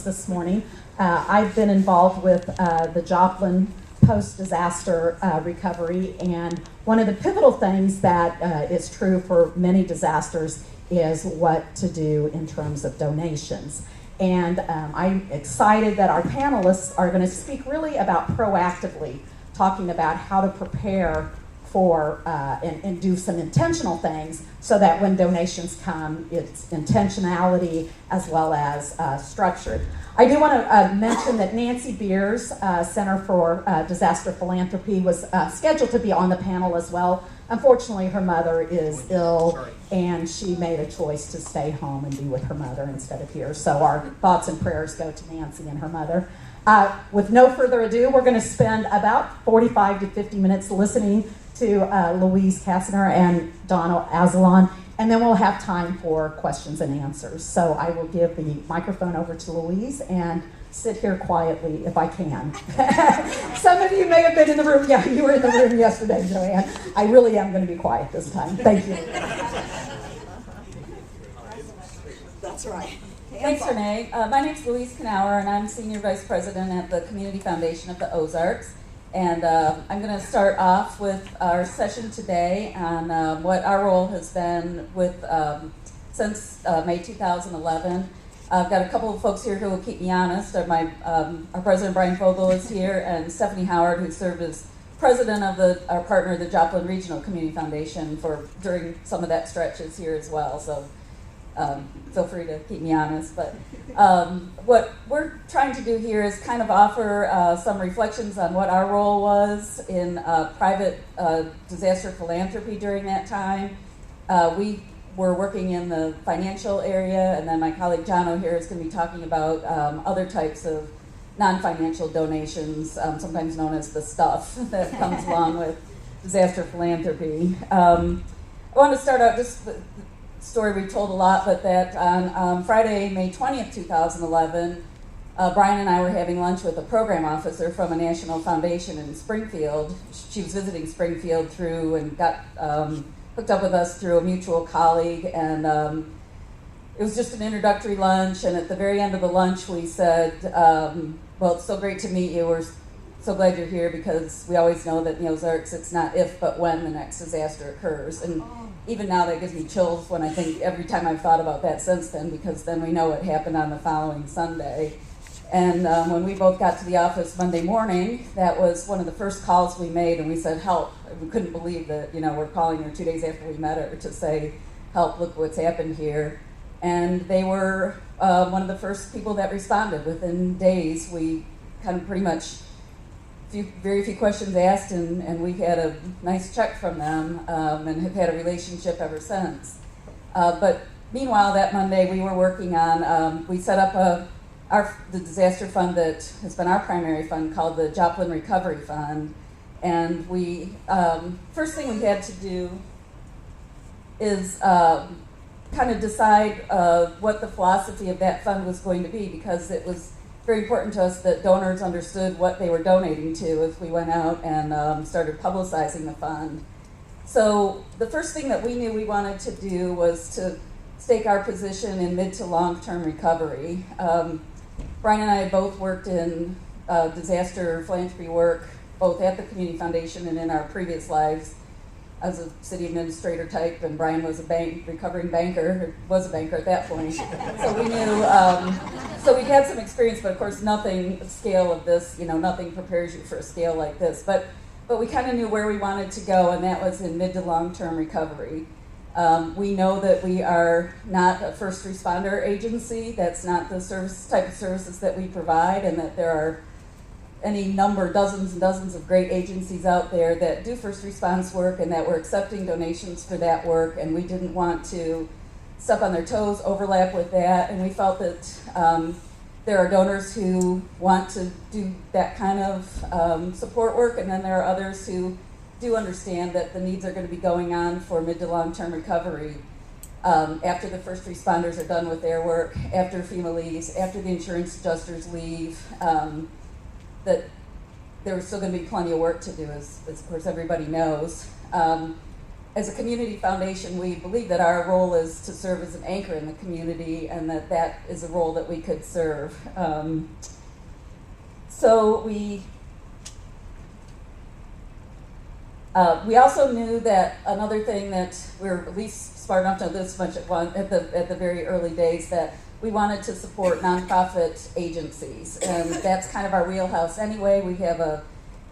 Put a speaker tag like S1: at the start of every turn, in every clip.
S1: this morning. I've been involved with the Joplin post-disaster recovery, and one of the pivotal things that is true for many disasters is what to do in terms of donations. And I'm excited that our panelists are going to speak really about proactively talking about how to prepare for and do some intentional things so that when donations come, it's intentionality as well as structured. I do want to mention that Nancy Beers, Center for Disaster Philanthropy, was scheduled to be on the panel as well. Unfortunately, her mother is ill, and she made a choice to stay home and be with her mother instead of here. So our thoughts and prayers go to Nancy and her mother. With no further ado, we're going to spend about 45 to 50 minutes listening to Louise Canus and Donna Azalon, and then we'll have time for questions and answers. So I will give the microphone over to Louise and sit here quietly if I can. Some of you may have been in the room. Yeah, you were in the room yesterday, Joanne. I really am going to be quiet this time. Thank you.
S2: That's right.
S3: Thanks, Renee. My name's Louise Canus, and I'm Senior Vice President at the Community Foundation of the Ozarks. And I'm going to start off with our session today on what our role has been with since May 2011. I've got a couple of folks here who will keep me honest. Our President Brian Fogel is here, and Stephanie Howard, who served as president of our partner, the Joplin Regional Community Foundation, during some of that stretch, is here as well. So feel free to keep me honest. But what we're trying to do here is kind of offer some reflections on what our role was in private disaster philanthropy during that time. We were working in the financial area, and then my colleague John O'Hare is going to be talking about other types of non-financial donations, sometimes known as the stuff that comes along with disaster philanthropy. I want to start out just the story we've told a lot, but that on Friday, May 20th, 2011, Brian and I were having lunch with a program officer from a national foundation in Springfield. She was visiting Springfield and got hooked up with us through a mutual colleague, and it was just an introductory lunch, and at the very end of the lunch we said, well, it's so great to meet you, we're so glad you're here, because we always know that in the Ozarks it's not if but when the next disaster occurs. And even now that gives me chills when I think every time I've thought about that since then, because then we know what happened on the following Sunday. And when we both got to the office Monday morning, that was one of the first calls we made, and we said, help. We couldn't believe that, we're calling her 2 days after we met her to say, help, look what's happened here. And they were one of the first people that responded. Within days, we kind of pretty much, very few questions asked, and we had a nice check from them, and have had a relationship ever since. But meanwhile, that Monday, we were working on, we set up the disaster fund that has been our primary fund, called the Joplin Recovery Fund. And we, first thing we had to do is kind of decide what the philosophy of that fund was going to be, because it was very important to us that donors understood what they were donating to as we went out and started publicizing the fund. So the first thing that we knew we wanted to do was to stake our position in mid to long-term recovery. Brian and I both worked in disaster philanthropy work, both at the Community Foundation and in our previous lives as a city administrator type, and Brian was a recovering banker, was a banker at that point. So we knew, so we'd had some experience, but of course nothing scale of this, nothing prepares you for a scale like this. But we kind of knew where we wanted to go, and that was in mid to long-term recovery. We know that we are not a first responder agency. That's not the type of services that we provide, and that there are dozens and dozens of great agencies out there that do first response work, and that we're accepting donations for that work, and we didn't want to step on their toes, overlap with that, and we felt that there are donors who want to do that kind of support work, and then there are others who do understand that the needs are going to be going on for mid to long-term recovery after the first responders are done with their work, after FEMA leaves, after the insurance adjusters leave, that there's still going to be plenty of work to do, as of course everybody knows. as a community foundation, we believe that our role is to serve as an anchor in the community, and that is a role that we could serve. So we also knew that another thing that we're at least smart enough to know this much at the very early days, that we wanted to support nonprofit agencies, and that's kind of our wheelhouse anyway. We have a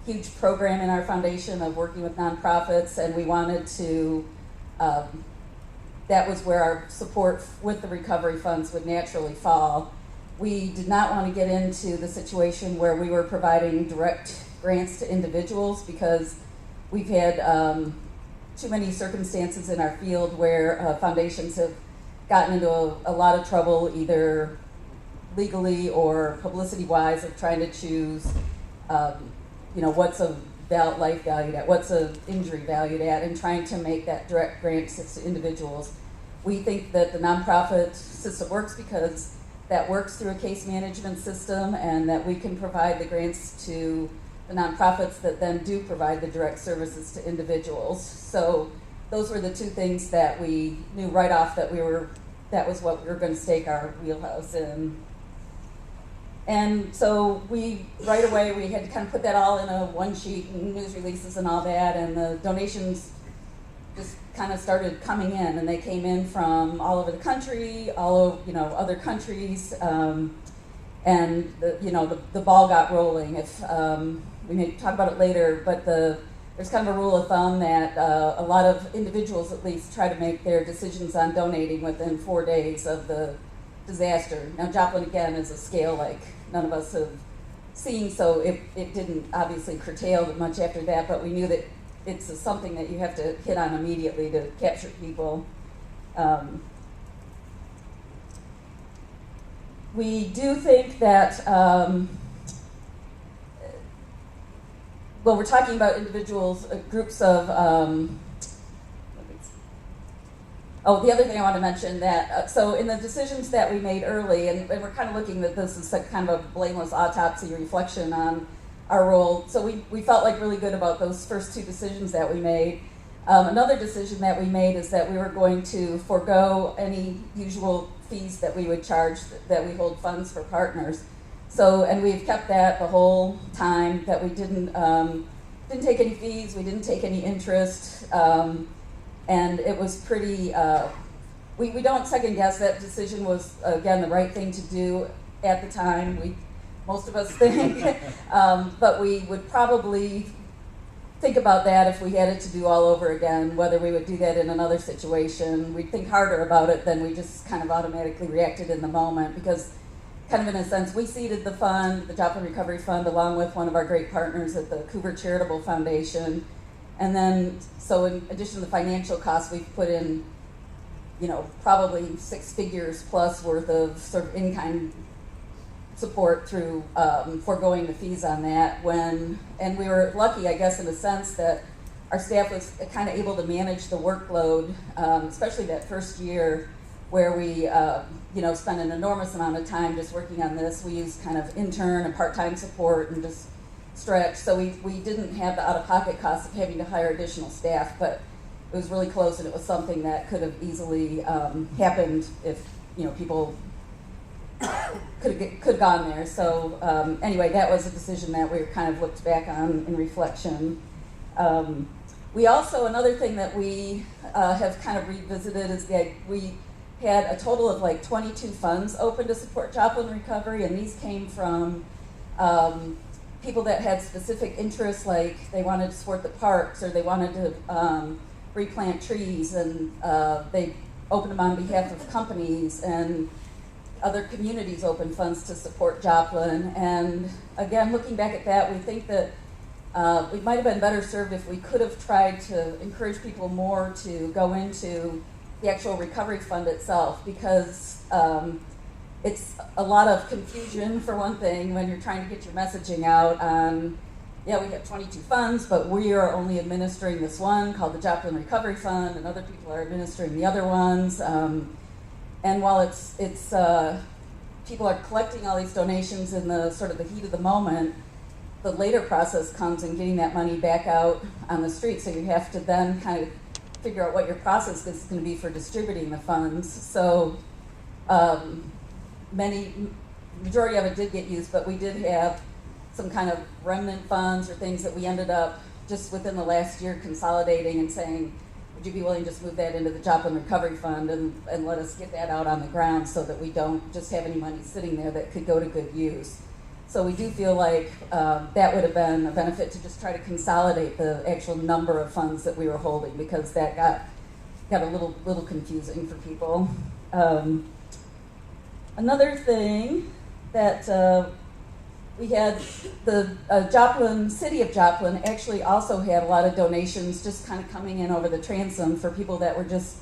S3: huge program in our foundation of working with nonprofits, and we wanted to, that was where our support with the recovery funds would naturally fall. We did not want to get into the situation where we were providing direct grants to individuals, because we've had too many circumstances in our field where foundations have gotten into a lot of trouble, either legally or publicity-wise, of trying to choose, what's a life valued at, what's a injury valued at, and trying to make that direct grant to individuals. We think that the nonprofit system works because that works through a case management system, and that we can provide the grants to the nonprofits that then do provide the direct services to individuals. So those were the two things that we knew right off that was what we were going to stake our wheelhouse in. And so right away we had to kind of put that all in a one sheet, and news releases and all that, and the donations just kind of started coming in, and they came in from all over the country, all over, other countries, and the ball got rolling. If we may talk about it later, but there's kind of a rule of thumb that a lot of individuals at least try to make their decisions on donating within 4 days of the disaster. Now, Joplin, again, is a scale like none of us have seen, so it didn't obviously curtail much after that, but we knew that it's something that you have to hit on immediately to capture people. We do think that, we're talking about individuals, groups of, the other thing I want to mention that, so in the decisions that we made early, and we're kind of looking at this as kind of a blameless autopsy reflection on our role, so we felt like really good about those first two decisions that we made. Another decision that we made is that we were going to forego any usual fees that we would charge, that we hold funds for partners. So, and we've kept that the whole time, that we didn't take any fees, we didn't take any interest, and it was pretty, we don't second guess. That decision was, again, the right thing to do at the time, most of us think, but we would probably think about that if we had it to do all over again, whether we would do that in another situation. We'd think harder about it than we just kind of automatically reacted in the moment, because kind of in a sense, we seeded the fund, the Joplin Recovery Fund, along with one of our great partners at the Coover Charitable Foundation. And then, so in addition to the financial costs, we've put in, probably 6 figures plus worth of sort of InKind support through foregoing the fees on that. And we were lucky, I guess, in a sense that our staff was kind of able to manage the workload, especially that first year, where we spent an enormous amount of time just working on this. We used kind of intern and part-time support and just stretch, so we didn't have the out-of-pocket costs of having to hire additional staff, but it was really close, and it was something that could have easily happened if people could have gone there. So anyway, that was a decision that we kind of looked back on in reflection. We also, another thing that we have kind of revisited is that we had a total of like 22 funds open to support Joplin recovery, and these came from people that had specific interests, like they wanted to support the parks, or they wanted to replant trees, and they opened them on behalf of companies, and other communities opened funds to support Joplin. And again, looking back at that, we think that we might have been better served if we could have tried to encourage people more to go into the actual recovery fund itself, because it's a lot of confusion, for one thing, when you're trying to get your messaging out on, we have 22 funds, but we are only administering this one called the Joplin Recovery Fund, and other people are administering the other ones. And while it's people are collecting all these donations in the sort of the heat of the moment, the later process comes in getting that money back out on the street. So you have to then kind of figure out what your process is going to be for distributing the funds. So majority of it did get used, but we did have some kind of remnant funds or things that we ended up just within the last year consolidating and saying, would you be willing to just move that into the Joplin Recovery Fund and let us get that out on the ground so that we don't just have any money sitting there that could go to good use. So we do feel like that would have been a benefit to just try to consolidate the actual number of funds that we were holding, because that got a little confusing for people. Another thing that we had, the Joplin, City of Joplin actually also had a lot of donations just kind of coming in over the transom for people that were just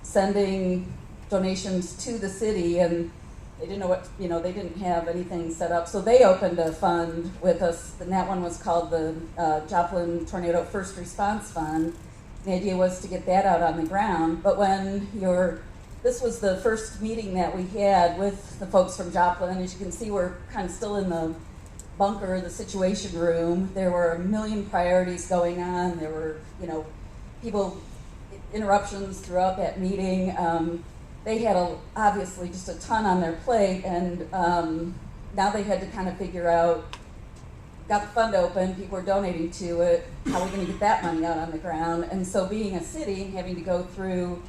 S3: sending donations to the city, and they didn't know what, they didn't have anything set up. So they opened a fund with us, and that one was called the Joplin Tornado First Response Fund. The idea was to get that out on the ground, but this was the first meeting that we had with the folks from Joplin. As you can see, we're kind of still in the bunker, the situation room. There were a million priorities going on. There were, interruptions throughout that meeting. They had obviously just a ton on their plate, and now they had to kind of figure out, got the fund open, people were donating to it, how are we going to get that money out on the ground? And so being a city and having to go through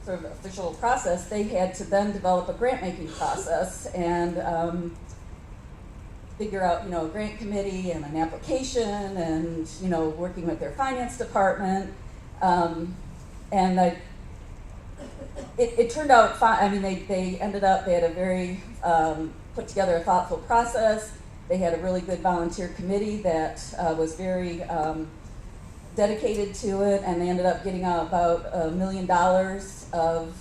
S3: sort of official process, they had to then develop a grant-making process and figure out, a grant committee and an application and, working with their finance department. It turned out fine. I mean, they ended up, they had a very, put together a thoughtful process. They had a really good volunteer committee that was very dedicated to it, and they ended up getting about $1 million of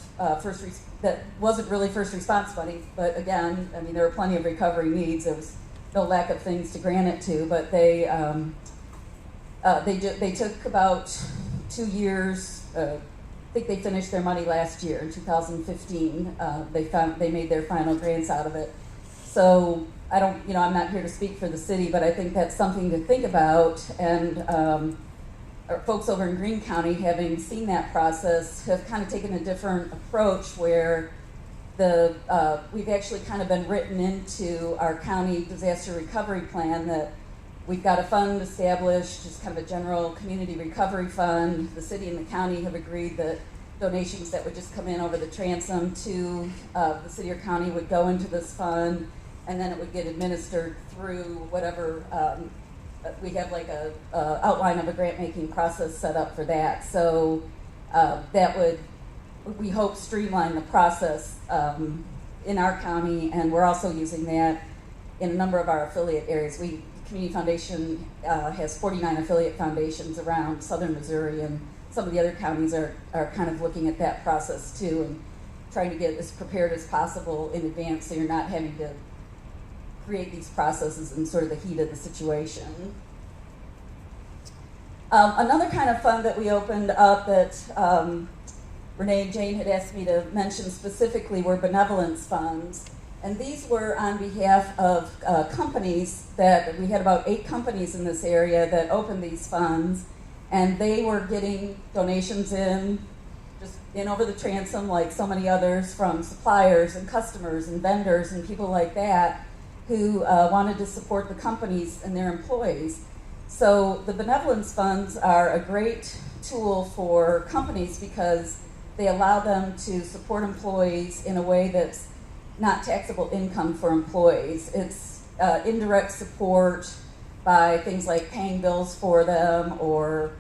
S3: that wasn't really first response money, but again, I mean, there were plenty of recovery needs. There was no lack of things to grant it to, but they took about 2 years. I think they finished their money last year in 2015. They made their final grants out of it. So I'm not here to speak for the city, but I think that's something to think about. And our folks over in Greene County, having seen that process, have kind of taken a different approach where we've actually kind of been written into our county disaster recovery plan that we've got a fund established, just kind of a general community recovery fund. The city and the county have agreed that donations that would just come in over the transom to the city or county would go into this fund, and then it would get administered through whatever, we have like a outline of a grant-making process set up for that. So that would, we hope, streamline the process in our county, and we're also using that in a number of our affiliate areas. Community Foundation has 49 affiliate foundations around southern Missouri, and some of the other counties are kind of looking at that process too and trying to get as prepared as possible in advance so you're not having to create these processes in sort of the heat of the situation. Another kind of fund that we opened up that Renee and Jane had asked me to mention specifically were benevolence funds. And these were on behalf of companies that, we had about 8 companies in this area that opened these funds, and they were getting donations just in over the transom like so many others from suppliers and customers and vendors and people like that who wanted to support the companies and their employees. So the benevolence funds are a great tool for companies because they allow them to support employees in a way that's not taxable income for employees. It's indirect support by things like paying bills for them or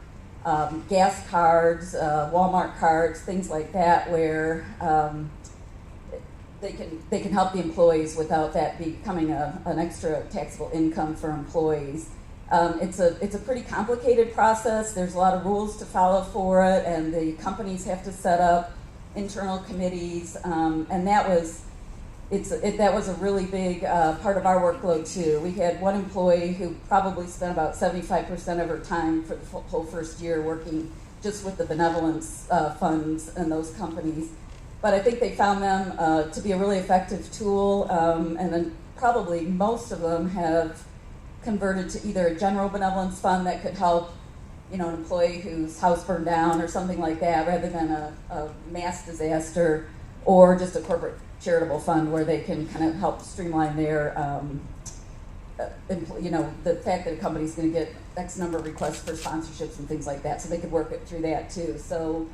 S3: gas cards, Walmart cards, things like that, where they can help the employees without that becoming an extra taxable income for employees. It's a pretty complicated process. There's a lot of rules to follow for it, and the companies have to set up internal committees, and that was a really big part of our workload too. We had one employee who probably spent about 75% of her time for the whole first year working just with the benevolence funds and those companies. But I think they found them to be a really effective tool, and then probably most of them have converted to either a general benevolence fund that could help an employee whose house burned down or something like that, rather than a mass disaster, or just a corporate charitable fund where they can kind of help streamline their, the fact that a company's going to get X number of requests for sponsorships and things like that, so they could work it through that too. So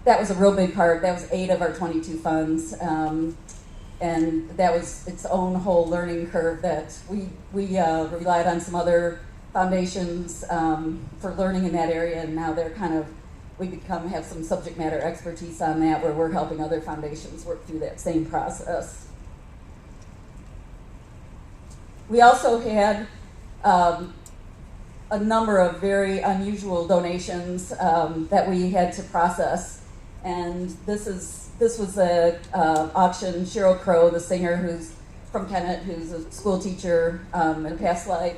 S3: that was a real big part. That was 8 of our 22 funds, and that was its own whole learning curve that we relied on some other foundations for learning in that area, and now they're have some subject matter expertise on that, where we're helping other foundations work through that same process. We also had a number of very unusual donations that we had to process, and this was a auction. Cheryl Crow, the singer who's from Kennett, who's a school teacher in a past life,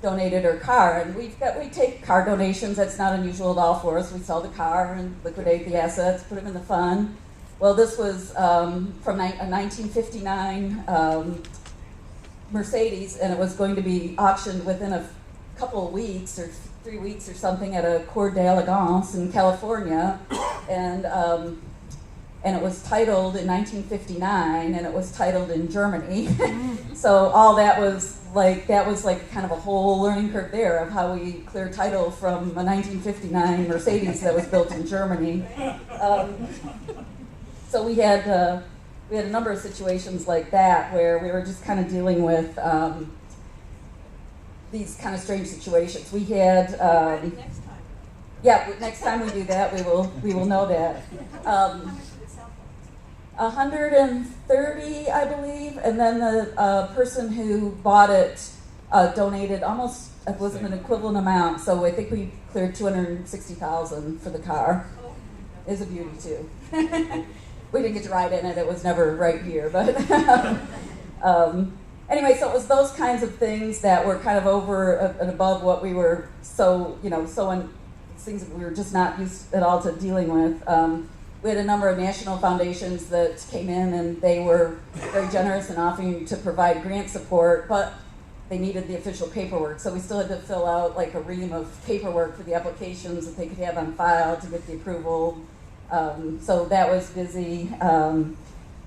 S3: donated her car, and we take car donations. That's not unusual at all for us. We sell the car and liquidate the assets, put them in the fund. Well, this was from a 1959 Mercedes, and it was going to be auctioned within a couple of weeks or 3 weeks or something at a Cour d'Elegance in California, and it was titled in 1959, and it was titled in Germany. So all that was like kind of a whole learning curve there of how we clear title from a 1959 Mercedes that was built in Germany. So we had a number of situations like that where we were just kind of dealing with these kind of strange situations. We had
S2: Next time.
S3: yeah, next time we do that, we will know that. 130, I believe, and then the person who bought it donated almost, it wasn't an equivalent amount, so I think we cleared $260,000 for the car. It's a beauty too. We didn't get to ride in it; it was never right here. But anyway, so it was those kinds of things that were kind of over and above what we were things that we were just not used at all to dealing with. We had a number of national foundations that came in, and they were very generous in offering to provide grant support, but they needed the official paperwork. So we still had to fill out like a ream of paperwork for the applications that they could have on file to get the approval. So that was busy.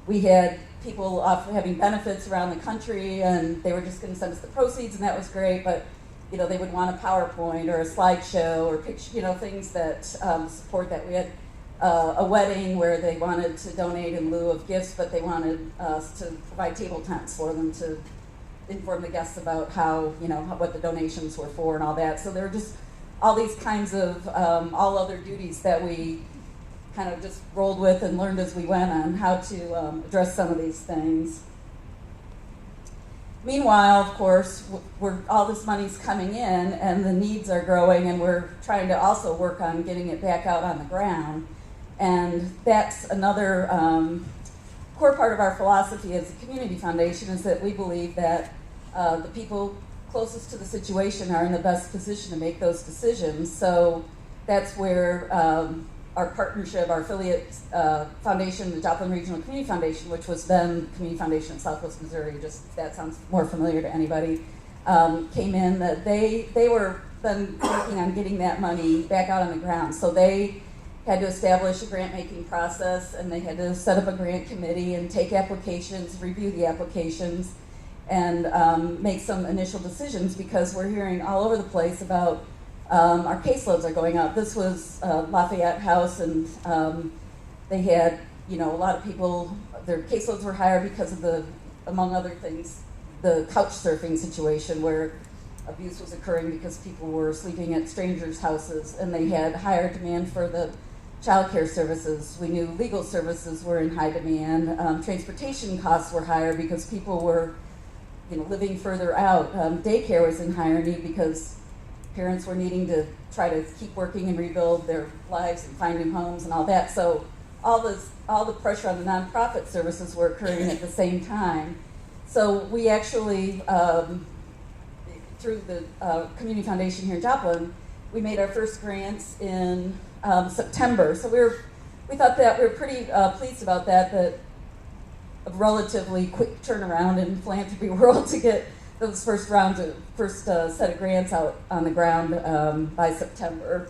S3: We had people having benefits around the country, and they were just going to send us the proceeds, and that was great, but they would want a PowerPoint or a slideshow or picture, things that support that. We had a wedding where they wanted to donate in lieu of gifts, but they wanted us to provide table tents for them to inform the guests about how, what the donations were for and all that. So there were just all these kinds of all other duties that we kind of just rolled with and learned as we went on how to address some of these things. Meanwhile, of course, all this money's coming in and the needs are growing, and we're trying to also work on getting it back out on the ground. And that's another core part of our philosophy as a community foundation, is that we believe that the people closest to the situation are in the best position to make those decisions. So that's where our partnership, our affiliate foundation, the Joplin Regional Community Foundation, which was then Community Foundation of Southwest Missouri, just if that sounds more familiar to anybody, came in. That they were then working on getting that money back out on the ground. So they had to establish a grant-making process, and they had to set up a grant committee and take applications, review the applications, and make some initial decisions, because we're hearing all over the place about our caseloads are going up. This was Lafayette House, and they had, a lot of people, their caseloads were higher because of among other things, the couch surfing situation where abuse was occurring because people were sleeping at strangers' houses, and they had higher demand for the child care services. We knew legal services were in high demand. Transportation costs were higher because people were, living further out. Daycare was in higher need because parents were needing to try to keep working and rebuild their lives and find new homes and all that. So all the pressure on the nonprofit services were occurring at the same time. So we actually, through the Community Foundation here in Joplin, we made our first grants in September. So we thought that we were pretty pleased about that a relatively quick turnaround in philanthropy world to get those first set of grants out on the ground by September.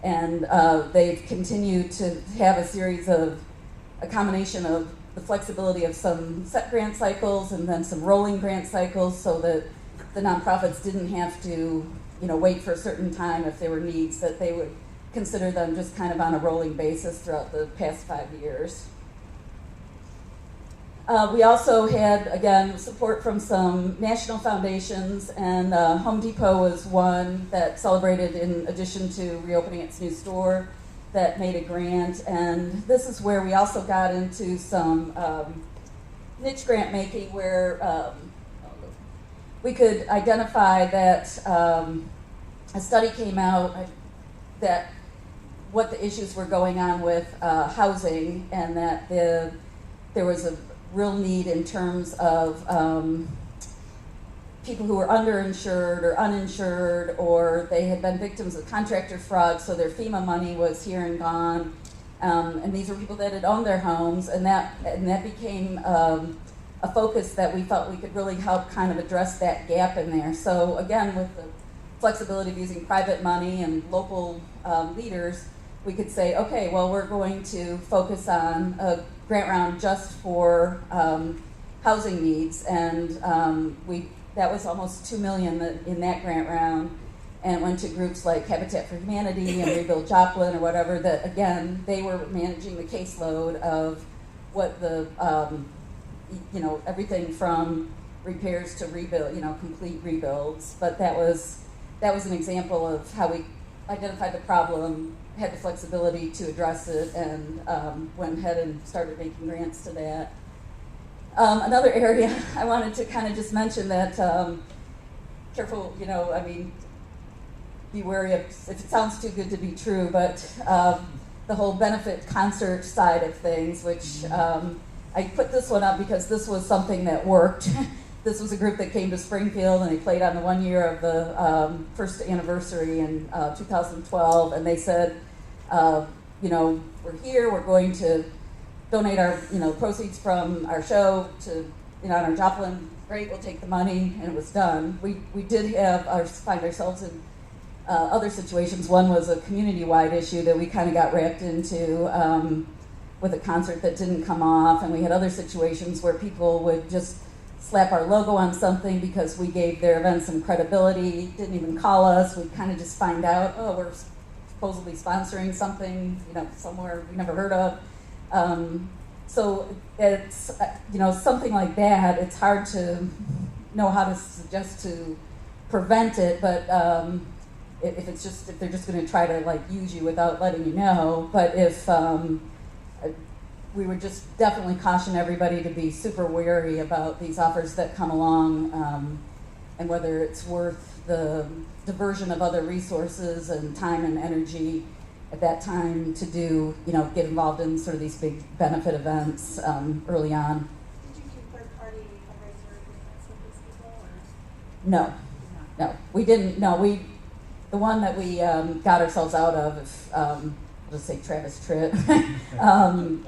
S3: And they've continued to have a combination of the flexibility of some set grant cycles and then some rolling grant cycles, so that the nonprofits didn't have to, wait for a certain time if there were needs, that they would consider them just kind of on a rolling basis throughout the past 5 years. We also had, again, support from some national foundations, and Home Depot was one that celebrated, in addition to reopening its new store, that made a grant. And this is where we also got into some niche grant making, where we could identify that a study came out that what the issues were going on with housing, and that there was a real need in terms of people who were underinsured or uninsured, or they had been victims of contractor fraud, so their FEMA money was here and gone. And these were people that had owned their homes, and that became a focus that we felt we could really help kind of address that gap in there. So again, with the flexibility of using private money and local leaders, we could say, okay, well, we're going to focus on a grant round just for housing needs, and that was almost $2 million in that grant round, and it went to groups like Habitat for Humanity and Rebuild Joplin or whatever, that again, they were managing the caseload of what the everything from repairs to rebuild, complete rebuilds. But that was an example of how we identified the problem, had the flexibility to address it, and went ahead and started making grants to that. Another area I wanted to kind of just mention that, careful, be wary of if it sounds too good to be true, but the whole benefit concert side of things, which I put this one up because this was something that worked. This was a group that came to Springfield, and they played on the 1 year of the first anniversary in 2012, and they said, we're here, we're going to donate our, proceeds from our show to, on our Joplin, great, we'll take the money, and it was done. We did find ourselves in other situations. One was a community-wide issue that we kind of got wrapped into with a concert that didn't come off, and we had other situations where people would just slap our logo on something because we gave their event some credibility, didn't even call us. We'd kind of just find out, oh, we're supposedly sponsoring something, somewhere we never heard of. So it's, something like that, it's hard to know how to suggest to prevent it, but if they're just going to try to use you without letting you know. But if we would just definitely caution everybody to be super wary about these offers that come along, and whether it's worth the diversion of other resources and time and energy at that time to do, get involved in sort of these big benefit events early on.
S2: Did you do third-party fundraiser agreements with these people, or?
S3: No, we didn't. No, the one that we got ourselves out of, I'll just say Travis Tritt.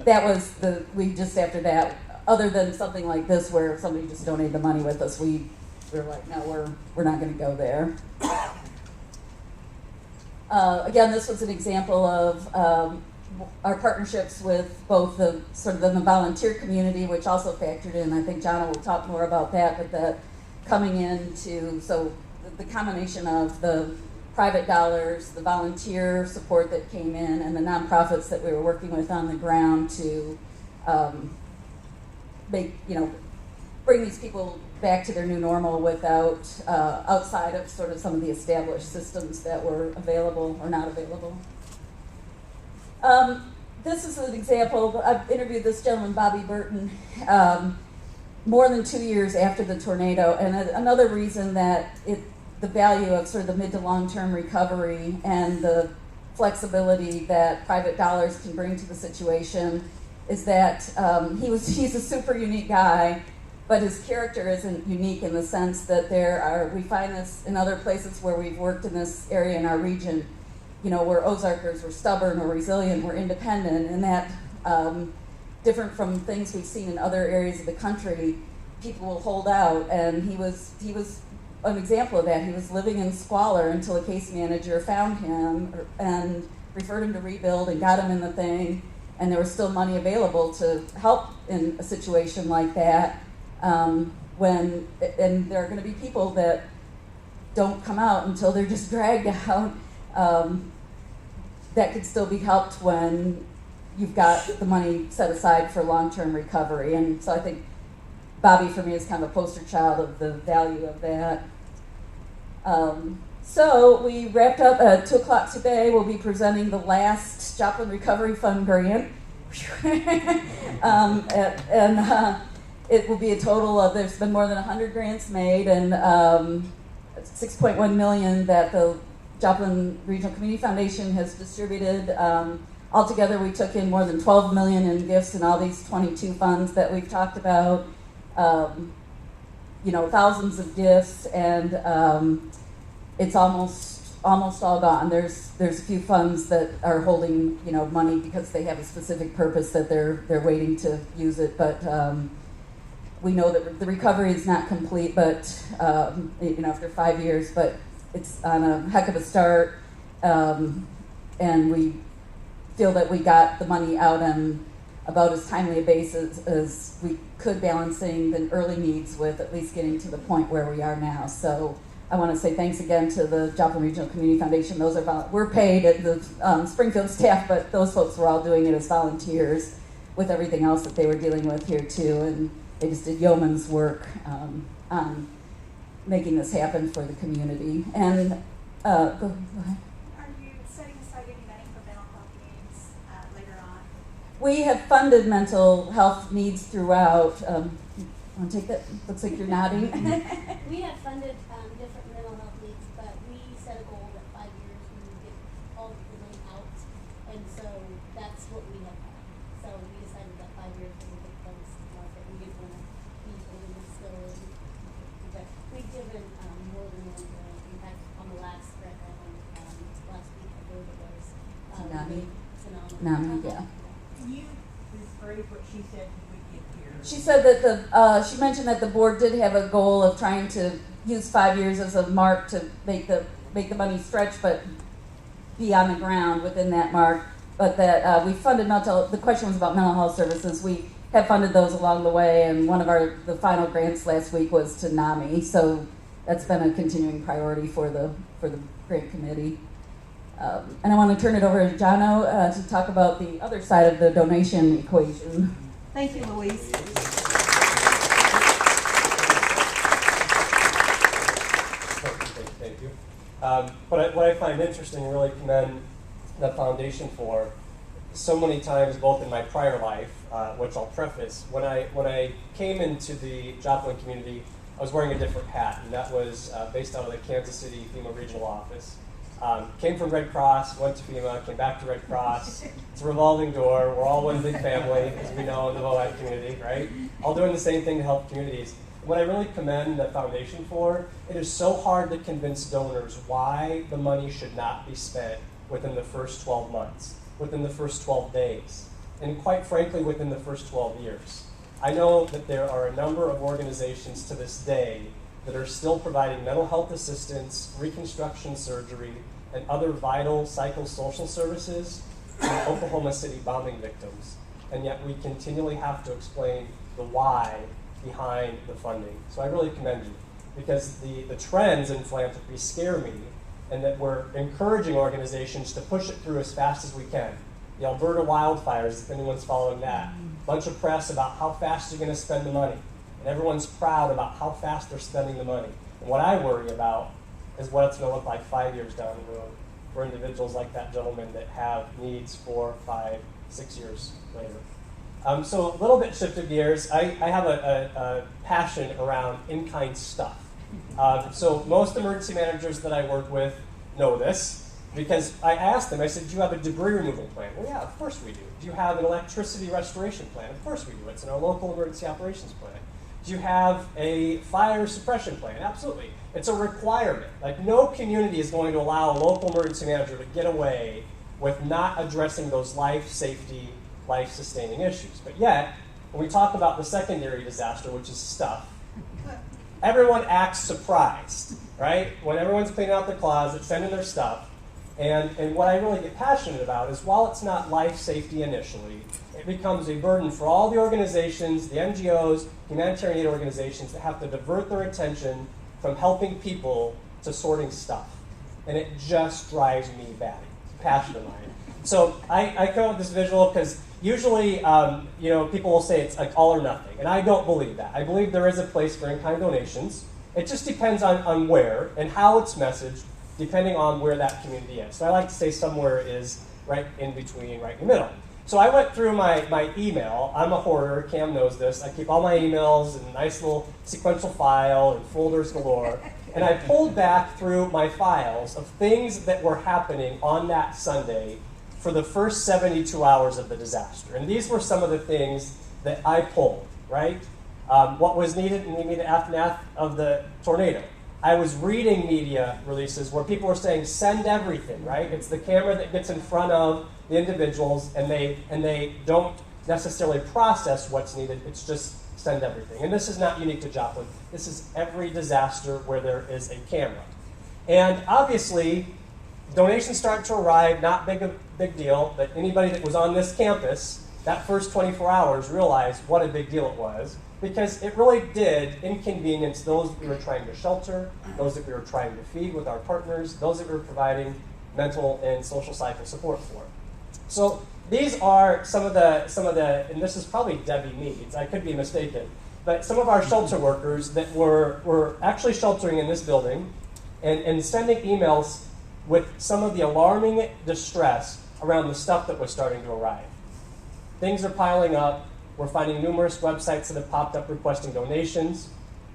S3: That was we just after that, other than something like this where somebody just donated the money with us, we were like, no, we're not going to go there. Again, this was an example of our partnerships with both the volunteer community, which also factored in. I think Jana will talk more about that, but that coming into, so the combination of the private dollars, the volunteer support that came in, and the nonprofits that we were working with on the ground to bring these people back to their new normal without outside of sort of some of the established systems that were available or not available. This is an example. I've interviewed this gentleman, Bobby Burton, more than 2 years after the tornado, and another reason that the value of sort of the mid to long-term recovery and the flexibility that private dollars can bring to the situation is that he's a super unique guy, but his character isn't unique in the sense that we find this in other places where we've worked in this area in our region, where Ozarkers were stubborn or resilient, were independent, and that different from things we've seen in other areas of the country, people will hold out, and he was an example of that. He was living in squalor until a case manager found him and referred him to rebuild and got him in the thing, and there was still money available to help in a situation like that. And there are going to be people that don't come out until they're just dragged out. That could still be helped when you've got the money set aside for long-term recovery. And so I think Bobby, for me, is kind of a poster child of the value of that. So we wrapped up at 2 o'clock today. We'll be presenting the last Joplin Recovery Fund grant. It will be a total of, there's been more than 100 grants made, and 6.1 million that the Joplin Regional Community Foundation has distributed. Altogether, we took in more than 12 million in gifts in all these 22 funds that we've talked about. Thousands of gifts, and it's almost all gone. There's a few funds that are holding money because they have a specific purpose that they're waiting to use it, but we know that the recovery is not complete, but after 5 years, but it's on a heck of a start, and we feel that we got the money out on about as timely a basis as we could, balancing the early needs with at least getting to the point where we are now. So I want to say thanks again to the Joplin Regional Community Foundation. Those are we're paid at the Springfield staff, but those folks were all doing it as volunteers with everything else that they were dealing with here too, and they just did yeoman's work on making this happen for the community. And go ahead.
S2: Are you setting aside any money for mental health needs later on?
S3: We have funded mental health needs throughout. Want to take that? Looks like you're nodding.
S4: We have funded different mental health needs, but we set a goal that 5 years we would get all of the money out, and so that's what we have done. So we decided that 5 years we would get those to market. We didn't want to be holding this still. We've given more than one grant. In fact, on the last grant last week, I believe it was.
S3: NAMI.
S4: NAMI,
S3: yeah.
S5: Can you rephrase what she said we get here?
S3: She said that she mentioned that the board did have a goal of trying to use 5 years as a mark to make the money stretch, but be on the ground within that mark. But that we funded the question was about mental health services. We have funded those along the way, and one of the final grants last week was to NAMI. So that's been a continuing priority for the grant committee. And I want to turn it over to Jono to talk about the other side of the donation equation.
S5: Thank you, Louise.
S6: Thank you. What I find interesting and really commend the foundation for, so many times, both in my prior life, which I'll preface, when I came into the Joplin community, I was wearing a different hat, and that was based out of the Kansas City FEMA regional office. Came from Red Cross, went to FEMA, came back to Red Cross. It's a revolving door. We're all one big family, as we know in the VOAD community, right? All doing the same thing to help communities. What I really commend the foundation for, it is so hard to convince donors why the money should not be spent within the first 12 months, within the first 12 days, and quite frankly, within the first 12 years. I know that there are a number of organizations to this day that are still providing mental health assistance, reconstruction surgery, and other vital psychosocial services to Oklahoma City bombing victims. And yet we continually have to explain the why behind the funding. So I really commend you, because the trends in philanthropy scare me, and that we're encouraging organizations to push it through as fast as we can. The Alberta wildfires, if anyone's following that, bunch of press about how fast you're going to spend the money. And everyone's proud about how fast they're spending the money. And what I worry about is what it's going to look like 5 years down the road for individuals like that gentleman that have needs 4, 5, 6 years later. So a little bit shifted gears. I have a passion around InKind stuff. So most emergency managers that I work with know this, because I asked them, I said, do you have a debris removal plan? Well, yeah, of course we do. Do you have an electricity restoration plan? Of course we do. It's in our local emergency operations plan. Do you have a fire suppression plan? Absolutely. It's a requirement. Like, no community is going to allow a local emergency manager to get away with not addressing those life safety, life-sustaining issues. But yet, when we talk about the secondary disaster, which is stuff, everyone acts surprised, right? When everyone's cleaning out their closet, sending their stuff, And what I really get passionate about is while it's not life safety initially, it becomes a burden for all the organizations, the NGOs, humanitarian aid organizations that have to divert their attention from helping people to sorting stuff. And it just drives me batty. It's a passion of mine. So I come up with this visual because usually people will say it's like all or nothing. And I don't believe that. I believe there is a place for in-kind donations. It just depends on where and how it's messaged, depending on where that community is. So I like to say somewhere is right in between, right in the middle. So I went through my email. I'm a hoarder. Cam knows this. I keep all my emails in a nice little sequential file and folders galore. And I pulled back through my files of things that were happening on that Sunday for the first 72 hours of the disaster. And these were some of the things that I pulled, right? What was needed in the immediate aftermath of the tornado. I was reading media releases where people were saying, send everything, right? It's the camera that gets in front of the individuals and they don't necessarily process what's needed. It's just send everything. And this is not unique to Joplin. This is every disaster where there is a camera. And obviously, donations start to arrive, not big deal, but anybody that was on this campus that first 24 hours realized what a big deal it was, because it really did inconvenience those that we were trying to shelter, those that we were trying to feed with our partners, those that we were providing mental and social cycle support for. So these are some of the, and this is probably Debbie Meads, I could be mistaken, but some of our shelter workers that were actually sheltering in this building and sending emails with some of the alarming distress around the stuff that was starting to arrive. Things are piling up. We're finding numerous websites that have popped up requesting donations,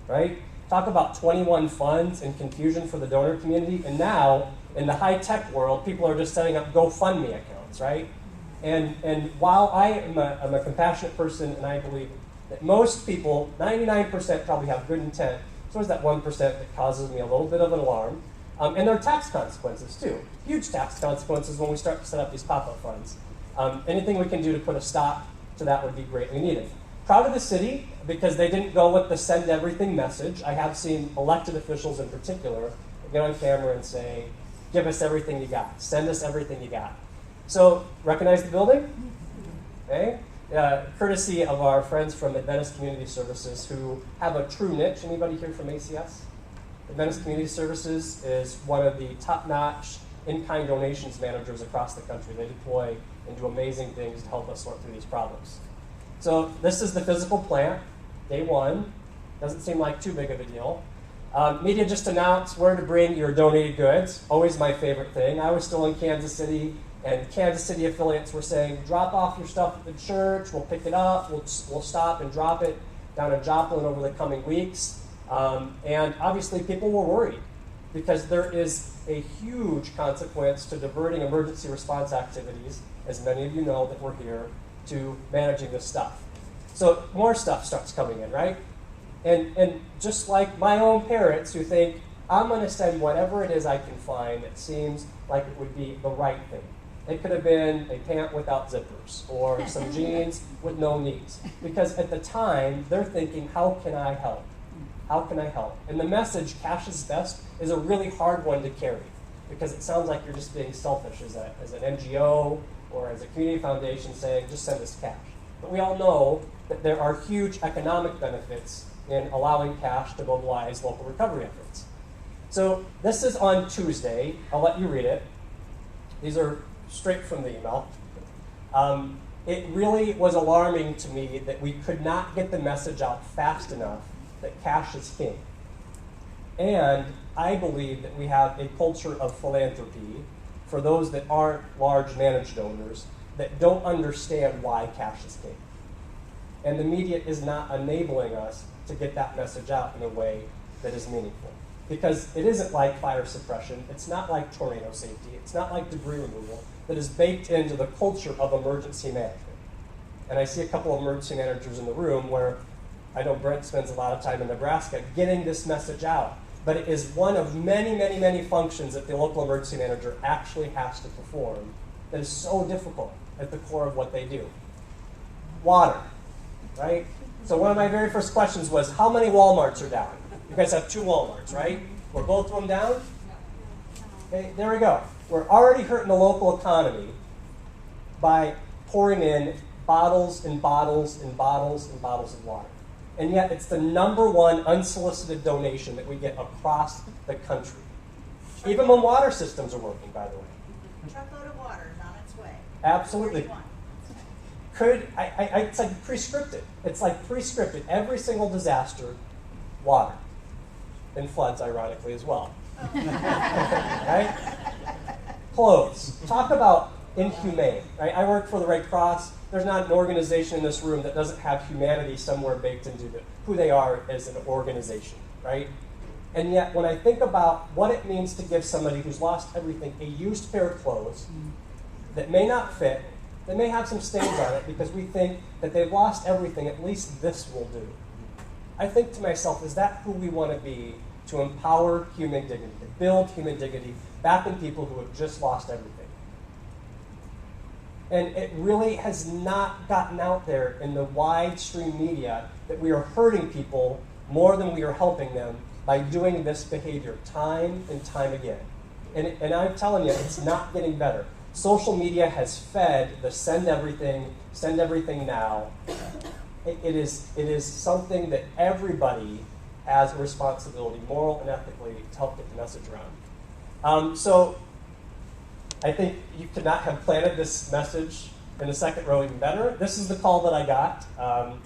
S6: right? Talk about 21 funds and confusion for the donor community. And now, in the high-tech world, people are just setting up GoFundMe accounts, right? And while I'm a compassionate person, and I believe that most people, 99% probably have good intent, so there's that 1% that causes me a little bit of an alarm. And there are tax consequences, too. Huge tax consequences when we start to set up these pop-up funds. Anything we can do to put a stop to that would be greatly needed. Proud of the city, because they didn't go with the send everything message. I have seen elected officials in particular get on camera and say, give us everything you got. Send us everything you got. So, recognize the building? Okay. Courtesy of our friends from Adventist Community Services who have a true niche. Anybody here from ACS? Adventist Community Services is one of the top-notch in-kind donations managers across the country. They deploy and do amazing things to help us sort through these problems. So this is the physical plant, day one. Doesn't seem like too big of a deal. Media just announced where to bring your donated goods. Always my favorite thing. I was still in Kansas City, and Kansas City affiliates were saying, drop off your stuff at the church, we'll pick it up, we'll stop and drop it down in Joplin over the coming weeks. And obviously people were worried because there is a huge consequence to diverting emergency response activities, as many of you know that we're here, to managing this stuff. So more stuff starts coming in, right? And just like my own parents who think, I'm going to send whatever it is I can find that seems like it would be the right thing. It could have been a pant without zippers or some jeans with no knees. Because at the time, they're thinking, how can I help? How can I help? And the message, cash is best, is a really hard one to carry because it sounds like you're just being selfish as an NGO or as a community foundation saying, just send us cash. But we all know that there are huge economic benefits in allowing cash to mobilize local recovery efforts. So this is on Tuesday. I'll let you read it. These are straight from the email. It really was alarming to me that we could not get the message out fast enough that cash is king. And I believe that we have a culture of philanthropy for those that aren't large managed donors that don't understand why cash is king. And the media is not enabling us to get that message out in a way that is meaningful. Because it isn't like fire suppression, it's not like tornado safety, it's not like debris removal that is baked into the culture of emergency management. And I see a couple of emergency managers in the room where I know Brent spends a lot of time in Nebraska getting this message out, but it is one of many, many, many functions that the local emergency manager actually has to perform that is so difficult at the core of what they do. Water, right? So one of my very first questions was, how many Walmarts are down? You guys have 2 Walmarts, right? Were both of them down? Okay, there we go. We're already hurting the local economy by pouring in bottles and bottles and bottles and bottles of water. And yet it's the #1 unsolicited donation that we get across the country. Even when water systems are working, by the way.
S5: Truckload of water is on its way.
S6: Absolutely.
S5: 41.
S6: It's like prescripted. It's like prescripted. Every single disaster, water. And floods, ironically, as well. Right? Clothes. Talk about inhumane. Right? I work for the Red Cross. There's not an organization in this room that doesn't have humanity somewhere baked into who they are as an organization. Right? And yet, when I think about what it means to give somebody who's lost everything a used pair of clothes that may not fit, that may have some stains on it because we think that they've lost everything, at least this will do. I think to myself, is that who we want to be to empower human dignity, to build human dignity back in people who have just lost everything? And it really has not gotten out there in the wide stream media that we are hurting people more than we are helping them by doing this behavior time and time again. And I'm telling you, it's not getting better. Social media has fed the send everything now. It is something that everybody has a responsibility, moral and ethically, to help get the message around. So I think you could not have planted this message in the second row even better. This is the call that I got.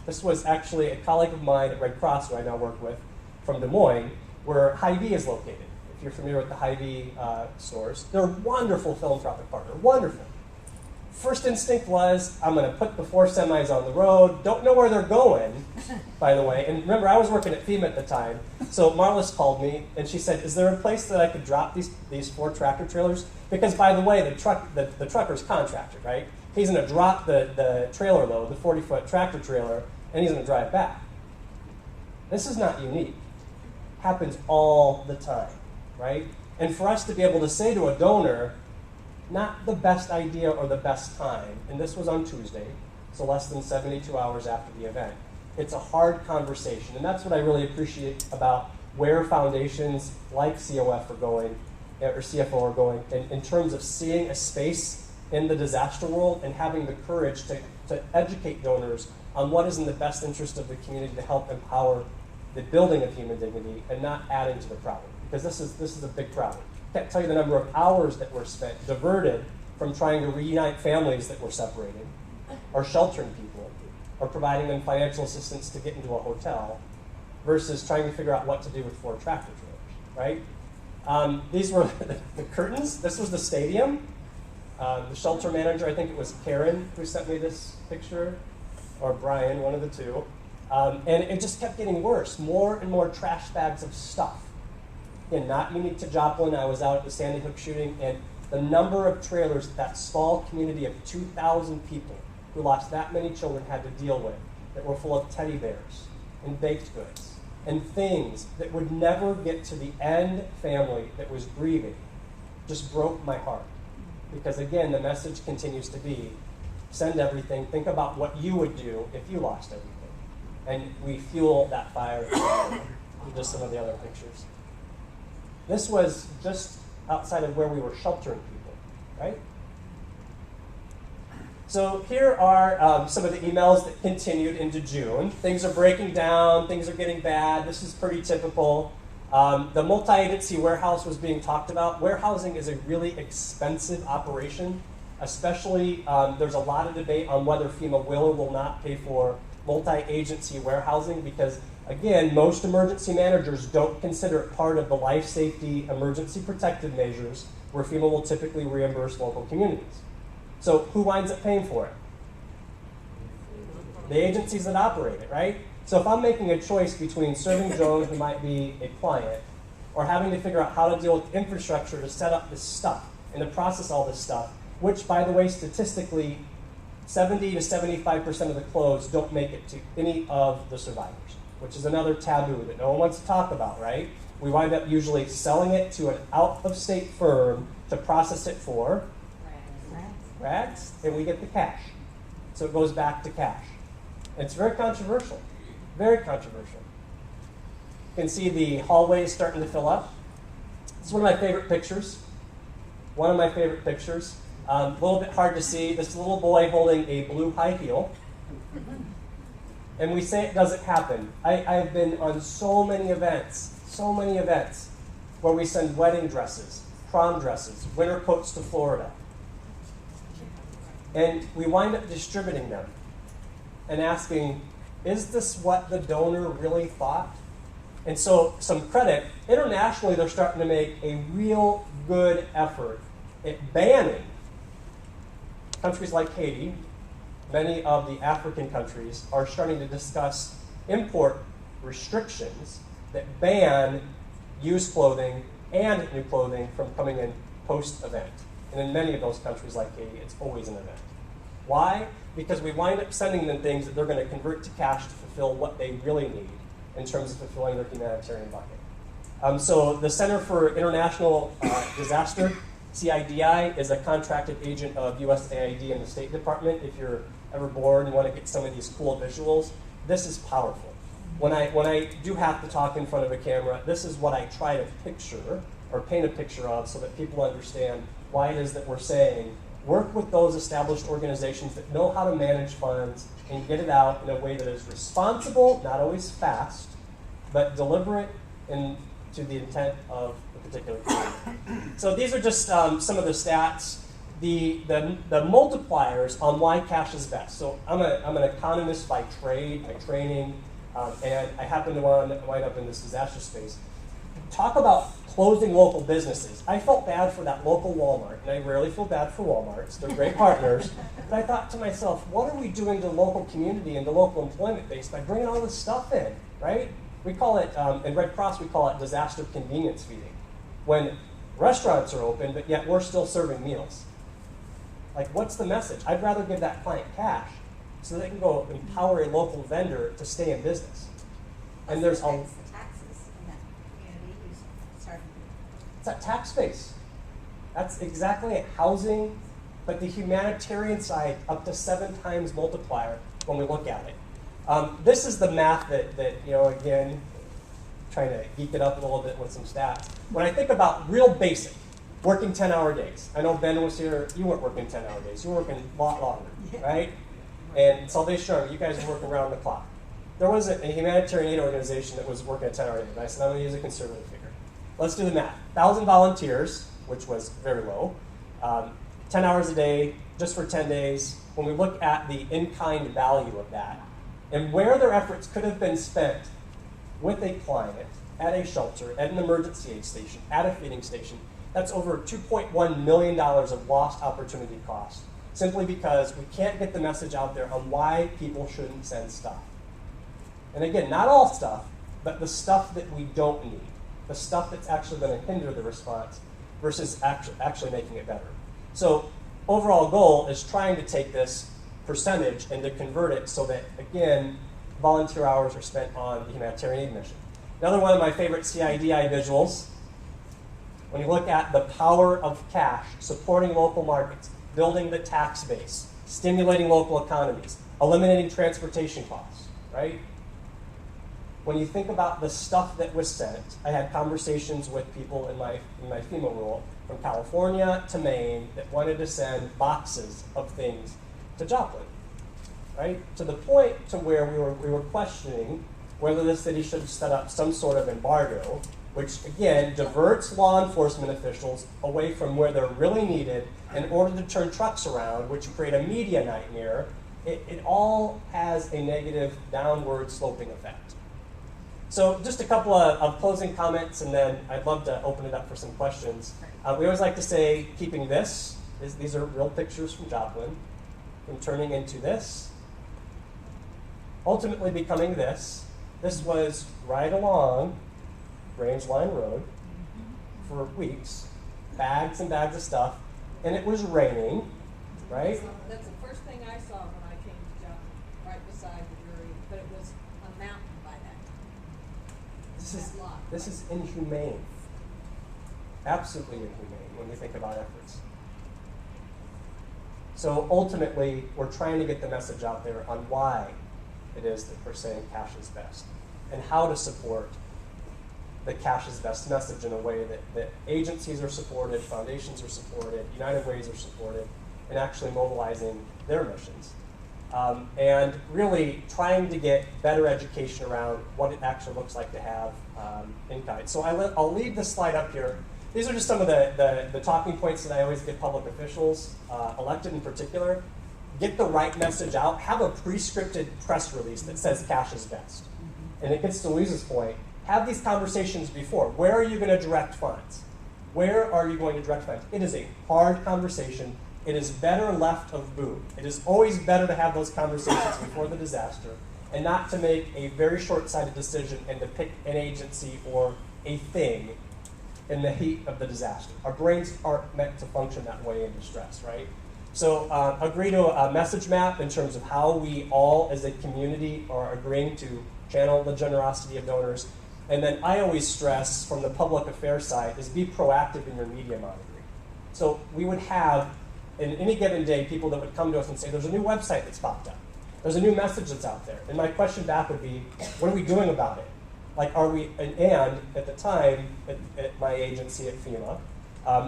S6: This was actually a colleague of mine at Red Cross, who I now work with, from Des Moines, where Hy-Vee is located. If you're familiar with the Hy-Vee stores, they're a wonderful philanthropic partner, wonderful. First instinct was, I'm going to put the 4 semis on the road. Don't know where they're going, by the way. And remember, I was working at FEMA at the time. So Marlis called me, and she said, is there a place that I could drop these 4 tractor trailers? Because, by the way, the trucker's contracted, right? He's going to drop the trailer load, the 40-foot tractor trailer, and he's going to drive back. This is not unique. Happens all the time, right? And for us to be able to say to a donor, not the best idea or the best time, and this was on Tuesday, so less than 72 hours after the event. It's a hard conversation, and that's what I really appreciate about where foundations like COF are going, or CFO are going, in terms of seeing a space in the disaster world and having the courage to educate donors on what is in the best interest of the community to help empower the building of human dignity and not adding to the problem. Because this is a big problem. I can't tell you the number of hours that were spent diverted from trying to reunite families that were separated, or sheltering people, or providing them financial assistance to get into a hotel, versus trying to figure out what to do with 4 tractor trailers, right? These were the curtains. This was the stadium. The shelter manager, I think it was Karen who sent me this picture, or Brian, one of the two. And it just kept getting worse. More and more trash bags of stuff. Again, not unique to Joplin. I was out at the Sandy Hook shooting, and the number of trailers that small community of 2,000 people who lost that many children had to deal with, that were full of teddy bears and baked goods and things that would never get to the end family that was grieving, just broke my heart. Because again, the message continues to be, send everything, think about what you would do if you lost everything. And we fuel that fire with just some of the other pictures. This was just outside of where we were sheltering people, right? So here are some of the emails that continued into June. Things are breaking down, things are getting bad. This is pretty typical. The multi-agency warehouse was being talked about. Warehousing is a really expensive operation, especially there's a lot of debate on whether FEMA will or will not pay for multi-agency warehousing because, again, most emergency managers don't consider it part of the life safety emergency protective measures where FEMA will typically reimburse local communities. So who winds up paying for it? The agencies that operate it, right? So if I'm making a choice between serving Joan, who might be a client, or having to figure out how to deal with infrastructure to set up this stuff and to process all this stuff, which, by the way, statistically, 70 to 75% of the clothes don't make it to any of the survivors, which is another taboo that no one wants to talk about, right? We wind up usually selling it to an out-of-state firm to process it for rags, and we get the cash. So it goes back to cash. And it's very controversial, very controversial. You can see the hallways starting to fill up. It's one of my favorite pictures. One of my favorite pictures. A little bit hard to see. This little boy holding a blue high heel. And we say it doesn't happen. I've been on so many events, where we send wedding dresses, prom dresses, winter coats to Florida. And we wind up distributing them and asking, is this what the donor really thought? And so, some credit, internationally they're starting to make a real good effort at banning countries like Haiti. Many of the African countries are starting to discuss import restrictions that ban used clothing and new clothing from coming in post-event. And in many of those countries like Haiti, it's always an event. Why? Because we wind up sending them things that they're going to convert to cash to fulfill what they really need in terms of fulfilling their humanitarian bucket. So the Center for International Disaster, CIDI, is a contracted agent of USAID and the State Department. If you're ever bored and want to get some of these cool visuals, this is powerful. When I do have to talk in front of a camera, this is what I try to picture or paint a picture of so that people understand why it is that we're saying work with those established organizations that know how to manage funds and get it out in a way that is responsible, not always fast, but deliberate and to the intent of the particular community. So these are just some of the stats. The multipliers on why cash is best. So I'm an economist by trade, by training, and I happen to wind up in this disaster space. Talk about closing local businesses. I felt bad for that local Walmart, and I rarely feel bad for Walmarts. They're great partners. But I thought to myself, what are we doing to the local community and the local employment base by bringing all this stuff in, right? We call it, in Red Cross, we call it disaster convenience feeding. When restaurants are open, but yet we're still serving meals. Like, what's the message? I'd rather give that client cash so they can go empower a local vendor to stay in business. And there's a
S2: taxes in that community.
S6: It's that tax base. That's exactly it. Housing, but the humanitarian side up to 7 times multiplier when we look at it. This is the math that again, trying to geek it up a little bit with some stats. When I think about real basic, working 10-hour days. I know Ben was here. You weren't working 10-hour days. You were working a lot longer, right? And Salvation Army, you guys were working around the clock. There was a humanitarian aid organization that was working a 10-hour day, and I said, I'm going to use a conservative figure. Let's do the math. 1,000 volunteers, which was very low, 10 hours a day, just for 10 days. When we look at the InKind value of that, and where their efforts could have been spent with a client, at a shelter, at an emergency aid station, at a feeding station, that's over $2.1 million of lost opportunity cost, simply because we can't get the message out there on why people shouldn't send stuff. And again, not all stuff, but the stuff that we don't need, the stuff that's actually going to hinder the response versus actually making it better. So overall goal is trying to take this percentage and to convert it so that, again, volunteer hours are spent on the humanitarian aid mission. Another one of my favorite CIDI visuals, when you look at the power of cash, supporting local markets, building the tax base, stimulating local economies, eliminating transportation costs, right? When you think about the stuff that was sent, I had conversations with people in my FEMA role from California to Maine that wanted to send boxes of things to Joplin, right? To the point to where we were questioning whether the city should set up some sort of embargo, which again diverts law enforcement officials away from where they're really needed in order to turn trucks around, which create a media nightmare. It all has a negative downward sloping effect. So just a couple of closing comments, and then I'd love to open it up for some questions. We always like to say, keeping this, these are real pictures from Joplin, from turning into this, ultimately becoming this. This was right along Range Line Road for weeks, bags and bags of stuff, and it was raining, right?
S5: That's the first thing I saw when I came to Joplin, right beside the jury, but it was a mountain by that.
S6: This is inhumane. Absolutely inhumane when we think about efforts. So ultimately, we're trying to get the message out there on why it is that we're saying cash is best and how to support the cash is best message in a way that agencies are supported, foundations are supported, United Ways are supported, and actually mobilizing their missions. And really trying to get better education around what it actually looks like to have InKind. So I'll leave this slide up here. These are just some of the talking points that I always give public officials, elected in particular. Get the right message out. Have a pre-scripted press release that says cash is best. And it gets to Louise's point. Have these conversations before. Where are you going to direct funds? Where are you going to direct funds? It is a hard conversation. It is better left of boom. It is always better to have those conversations before the disaster and not to make a very short-sighted decision and to pick an agency or a thing in the heat of the disaster. Our brains aren't meant to function that way in distress, right? So agree to a message map in terms of how we all as a community are agreeing to channel the generosity of donors. And then I always stress from the public affairs side is be proactive in your media monitoring. So we would have, in any given day, people that would come to us and say, there's a new website that's popped up. There's a new message that's out there. And my question back would be, what are we doing about it? Like, are we, and at the time, at my agency at FEMA,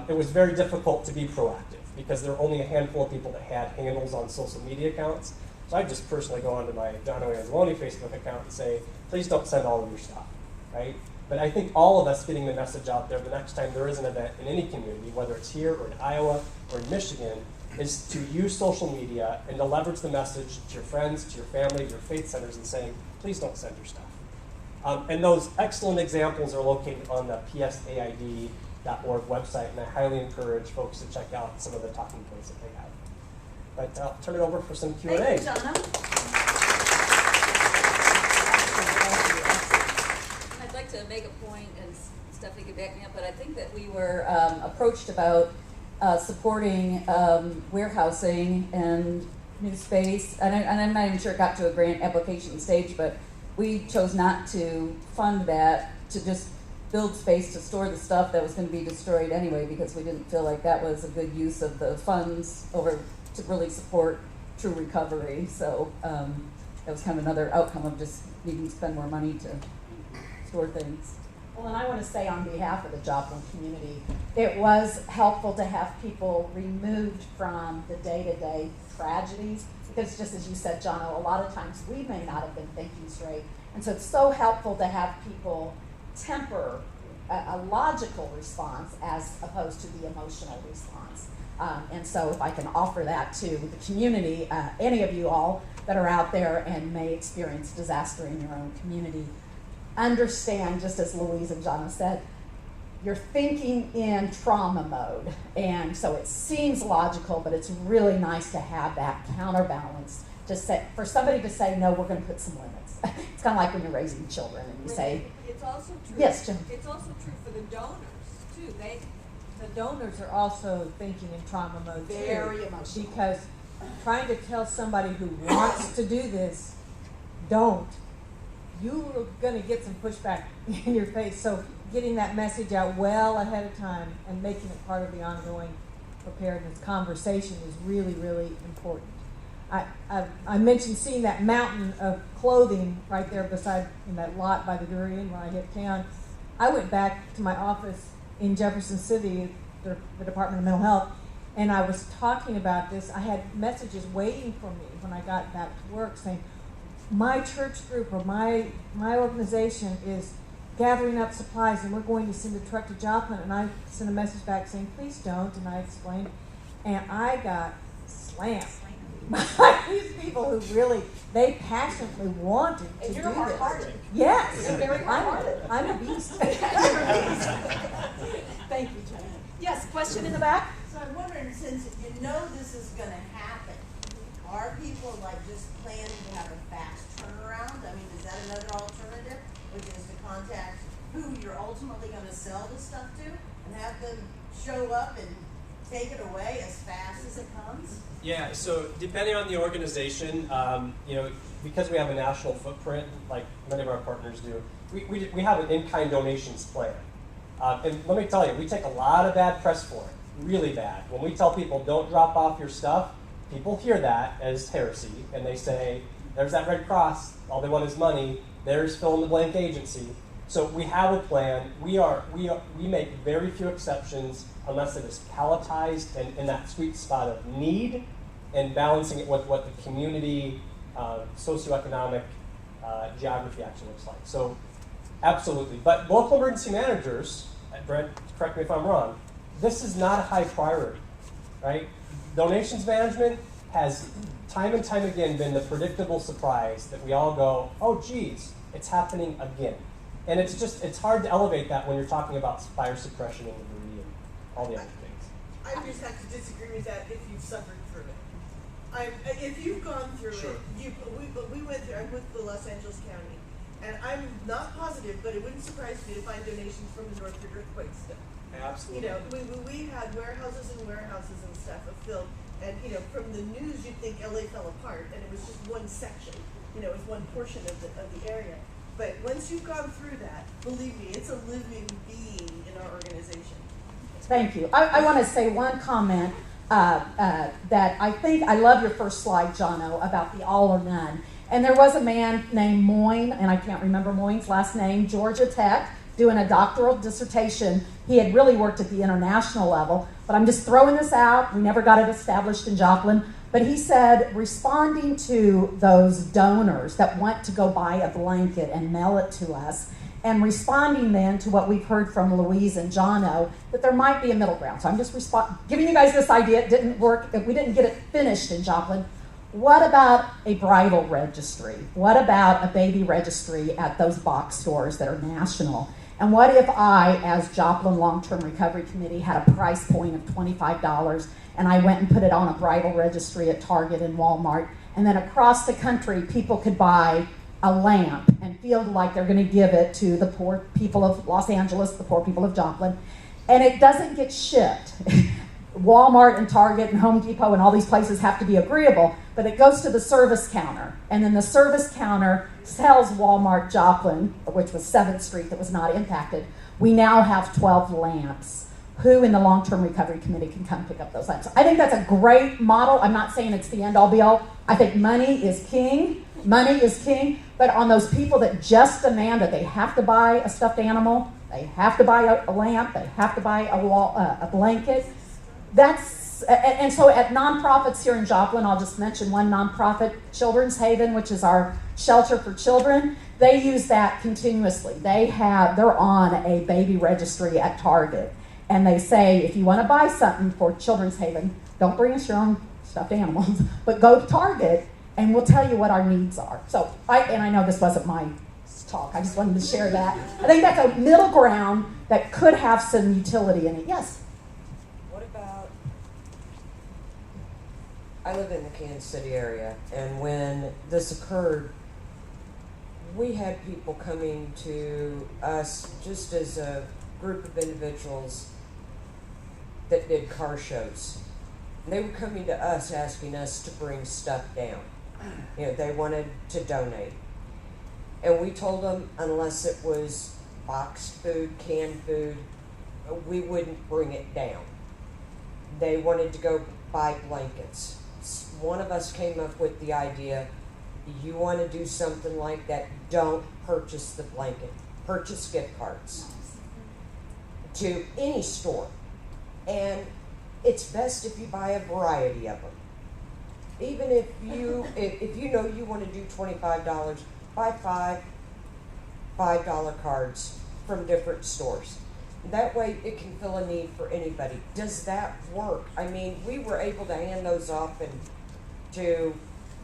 S6: it was very difficult to be proactive because there were only a handful of people that had handles on social media accounts. So I just personally go onto my John O. Anzalone Facebook account and say, please don't send all of your stuff, right? But I think all of us getting the message out there the next time there is an event in any community, whether it's here or in Iowa or in Michigan, is to use social media and to leverage the message to your friends, to your family, to your faith centers, and saying, please don't send your stuff. And those excellent examples are located on the psaid.org website, and I highly encourage folks to check out some of the talking points that they have. But I'll turn it over for some Q&A.
S1: Thank you, Donna.
S3: I'd like to make a point, and Stephanie could back me up, but I think that we were approached about supporting warehousing and new space, and I'm not even sure it got to a grant application stage, but we chose not to fund that, to just build space to store the stuff that was going to be destroyed anyway, because we didn't feel like that was a good use of the funds over to really support true recovery. So that was kind of another outcome of just needing to spend more money to store things.
S1: Well, and I want to say on behalf of the Joplin community, it was helpful to have people removed from the day-to-day tragedies, because just as you said, Jono, a lot of times we may not have been thinking straight. And so it's so helpful to have people temper a logical response as opposed to the emotional response. And so if I can offer that to the community, any of you all that are out there and may experience disaster in your own community, understand, just as Louise and Jonna said, you're thinking in trauma mode. And so it seems logical, but it's really nice to have that counterbalance. Just say, for somebody to say, no, we're going to put some limits. It's kind of like when you're raising children and you say,
S5: it's also true.
S1: Yes, Jim.
S5: It's also true for the donors too.
S7: The donors are also thinking in trauma mode too.
S1: Very emotional.
S7: Because trying to tell somebody who wants to do this, don't, you're going to get some pushback in your face. So getting that message out well ahead of time and making it part of the ongoing preparedness conversation is really, really important. I mentioned seeing that mountain of clothing right there beside in that lot by the Durian when I hit town. I went back to my office in Jefferson City, the Department of Mental Health, and I was talking about this. I had messages waiting for me when I got back to work saying, my church group or my organization is gathering up supplies and we're going to send a truck to Joplin. And I sent a message back saying, please don't. And I explained. And I got slammed by these people who really, they passionately wanted to do this.
S1: you're hard-hearted.
S7: Yes.
S1: You're very hard-hearted.
S7: I'm a beast.
S1: Thank you, Jenny. Yes, question in the back?
S8: So I'm wondering, since you know this is going to happen, are people like just planning to have a fast turnaround? I mean, is that another alternative, which is to contact who you're ultimately going to sell this stuff to and have them show up and take it away as fast as it comes?
S6: Yeah, so depending on the organization, because we have a national footprint, like many of our partners do, we have an in-kind donations plan. And let me tell you, we take a lot of bad press for it, really bad. When we tell people don't drop off your stuff, people hear that as heresy, and they say, there's that Red Cross, all they want is money, there's fill-in-the-blank agency. So we have a plan. We make very few exceptions unless it is palletized and in that sweet spot of need and balancing it with what the community socioeconomic geography actually looks like. So absolutely. But local emergency managers, Brent, correct me if I'm wrong, this is not a high priority, right? Donations management has time and time again been the predictable surprise that we all go, oh geez, it's happening again. And it's hard to elevate that when you're talking about fire suppression and debris and all the other things.
S9: I just have to disagree with that if you've suffered through it. If you've gone through
S6: Sure.
S9: it, we went through, I'm with the Los Angeles County, and I'm not positive, but it wouldn't surprise me to find donations from the Northridge earthquake still.
S6: Absolutely.
S9: You know, we had warehouses and stuff filled, and you know, from the news you'd think LA fell apart, and it was just one section, you know, it was one portion of the area. But once you've gone through that, believe me, it's a living being in our organization.
S1: Thank you. I want to say one comment that I love your first slide, Jono, about the all or none. And there was a man named Moyne, and I can't remember Moyne's last name, Georgia Tech, doing a doctoral dissertation. He had really worked at the international level, but I'm just throwing this out. We never got it established in Joplin. But he said, responding to those donors that want to go buy a blanket and mail it to us, and responding then to what we've heard from Louise and Jono, that there might be a middle ground. So I'm just giving you guys this idea. It didn't work. We didn't get it finished in Joplin. What about a bridal registry? What about a baby registry at those box stores that are national? And what if I, as Joplin Long-Term Recovery Committee, had a price point of $25 and I went and put it on a bridal registry at Target and Walmart, and then across the country people could buy a lamp and feel like they're going to give it to the poor people of Los Angeles, the poor people of Joplin, and it doesn't get shipped. Walmart and Target and Home Depot and all these places have to be agreeable, but it goes to the service counter, and then the service counter sells Walmart Joplin, which was 7th Street that was not impacted. We now have 12 lamps. Who in the Long-Term Recovery Committee can come pick up those lamps? I think that's a great model. I'm not saying it's the end-all be-all. I think money is king. Money is king. But on those people that just demand that they have to buy a stuffed animal, they have to buy a lamp, they have to buy a blanket, and so at nonprofits here in Joplin, I'll just mention one nonprofit, Children's Haven, which is our shelter for children. They use that continuously. They're on a baby registry at Target, and they say, if you want to buy something for Children's Haven, don't bring us your own stuffed animals, but go to Target, and we'll tell you what our needs are. So, I know this wasn't my talk. I just wanted to share that. I think that's a middle ground that could have some utility in it. Yes.
S10: I live in the Kansas City area, and when this occurred, we had people coming to us just as a group of individuals that did car shows. And they were coming to us asking us to bring stuff down. You know, they wanted to donate. And we told them unless it was boxed food, canned food, we wouldn't bring it down. They wanted to go buy blankets. One of us came up with the idea, you want to do something like that, don't purchase the blanket. Purchase gift cards to any store. And it's best if you buy a variety of them. Even if you know you want to do $25, buy $5 cards from different stores. That way it can fill a need for anybody. Does that work? I mean, we were able to hand those off to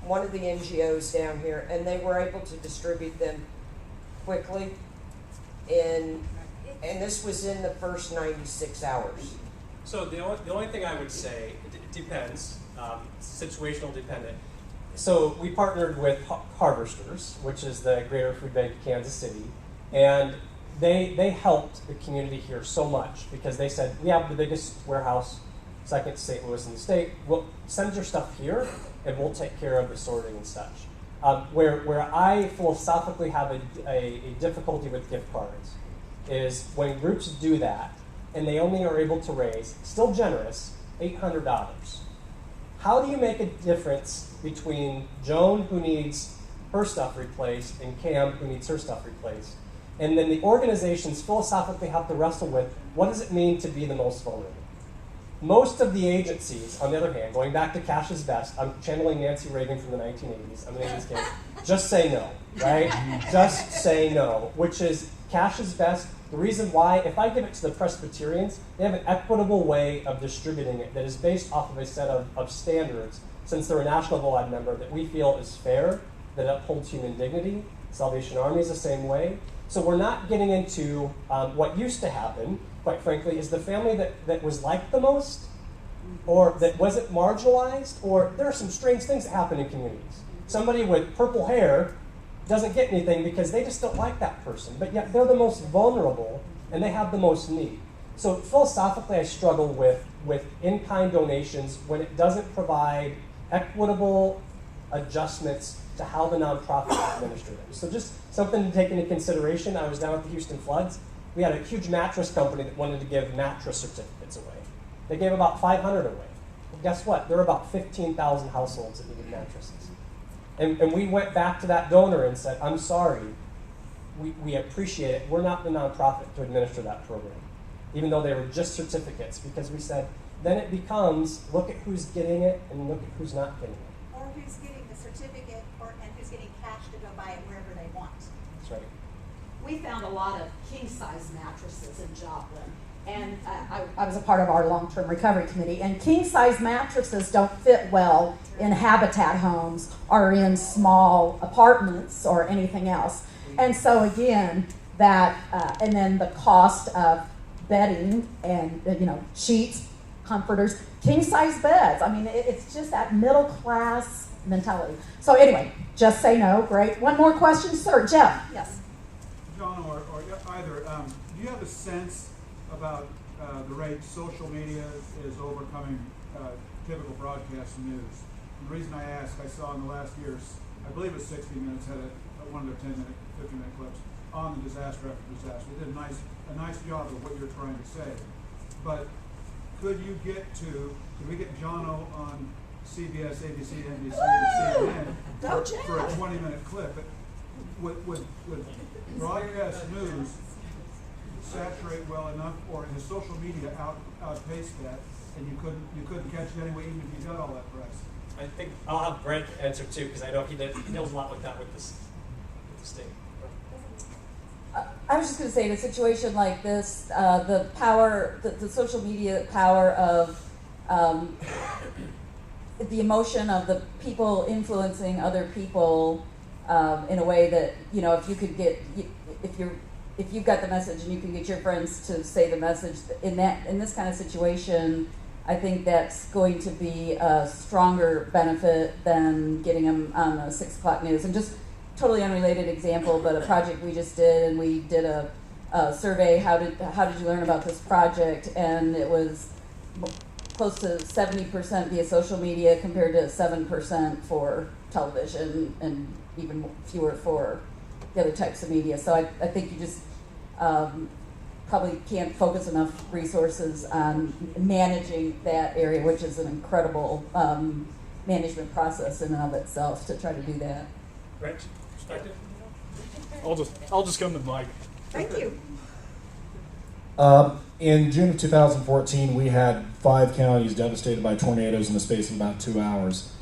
S10: one of the NGOs down here, and they were able to distribute them quickly. And this was in the first 96 hours.
S6: So the only thing I would say, it depends, situational dependent. So we partnered with Harvesters, which is the Greater Food Bank of Kansas City, and they helped the community here so much because they said, we have the biggest warehouse, second to St. Louis in the state. We'll send your stuff here, and we'll take care of the sorting and such. Where I philosophically have a difficulty with gift cards is when groups do that, and they only are able to raise, still generous, $800. How do you make a difference between Joan, who needs her stuff replaced, and Cam, who needs her stuff replaced? And then the organizations philosophically have to wrestle with, what does it mean to be the most vulnerable? Most of the agencies, on the other hand, going back to Cash is Best, I'm channeling Nancy Reagan from the 1980s, I'm an 80s kid, just say no, right? Just say no, which is Cash is Best. The reason why, if I give it to the Presbyterians, they have an equitable way of distributing it that is based off of a set of standards, since they're a National VOLAD member, that we feel is fair, that upholds human dignity. Salvation Army is the same way. So we're not getting into what used to happen, quite frankly, is the family that was liked the most, or that wasn't marginalized, or there are some strange things that happen in communities. Somebody with purple hair doesn't get anything because they just don't like that person, but yet they're the most vulnerable and they have the most need. So philosophically, I struggle with in-kind donations when it doesn't provide equitable adjustments to how the nonprofit administer them. So just something to take into consideration. I was down at the Houston floods. We had a huge mattress company that wanted to give mattress certificates away. They gave about 500 away. Well, guess what? There were about 15,000 households that needed mattresses. And we went back to that donor and said, I'm sorry, we appreciate it. We're not the nonprofit to administer that program, even though they were just certificates, because we said, then it becomes, look at who's getting it and look at who's not getting it.
S2: Or who's getting the certificate, and who's getting cash to go buy it wherever they want.
S6: That's right.
S1: We found a lot of king-size mattresses in Joplin. And I was a part of our long-term recovery committee, and king-size mattresses don't fit well in habitat homes or in small apartments or anything else. And so again, that, and then the cost of bedding and, sheets, comforters, king-size beds. I mean, it's just that middle-class mentality. So anyway, just say no. Great. One more question, sir. Jeff. Yes.
S11: John or either, do you have a sense about the rate social media is overcoming typical broadcast news? And the reason I ask, I saw in the last year's, I believe it was 60 Minutes, had one of their 10-minute, 15-minute clips on the disaster after disaster. They did a nice job of what you're trying to say. But could we get Jono on CBS, ABC, NBC, and CNN for a 20-minute clip? Would broadcast news saturate well enough, or his social media outpace that, and you couldn't catch it anyway, even if you got all that press?
S6: I think I'll have Brent answer too, because I know he deals a lot with that with the state.
S3: I was just going to say, in a situation like this, the power, the social media power of the emotion of the people influencing other people in a way that, if you could get, if you've got the message and you can get your friends to say the message in this kind of situation, I think that's going to be a stronger benefit than getting them on the 6 o'clock news. And just totally unrelated example, but a project we just did, and we did a survey. How did you learn about this project? And it was close to 70% via social media compared to 7% for television, and even fewer for the other types of media. So I think you just probably can't focus enough resources on managing that area, which is an incredible management process in and of itself to try to do that.
S6: Rich, perspective?
S12: I'll just come to the mic.
S2: Thank you.
S12: In June of 2014, we had 5 counties devastated by tornadoes in the space of about 2 hours.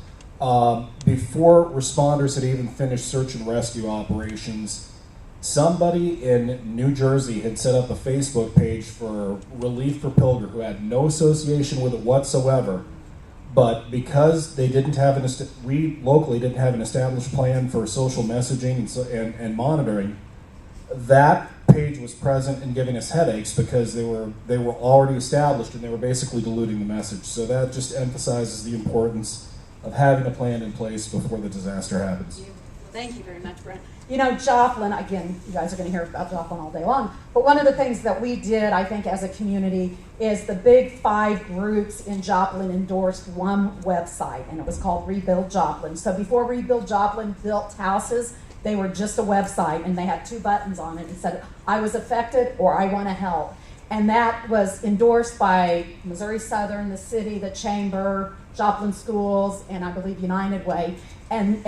S12: Before responders had even finished search and rescue operations, somebody in New Jersey had set up a Facebook page for Relief for Pilger, who had no association with it whatsoever. But because they didn't have we locally didn't have an established plan for social messaging and monitoring, that page was present and giving us headaches because they were already established and they were basically diluting the message. So that just emphasizes the importance of having a plan in place before the disaster happens.
S2: Thank you very much, Brent.
S1: Joplin, again, you guys are going to hear about Joplin all day long, but one of the things that we did, I think, as a community is the big 5 groups in Joplin endorsed one website, and it was called Rebuild Joplin. So before Rebuild Joplin built houses, they were just a website, and they had 2 buttons on it. It said, I was affected, or I want to help. And that was endorsed by Missouri Southern, the city, the chamber, Joplin Schools, and I believe United Way. And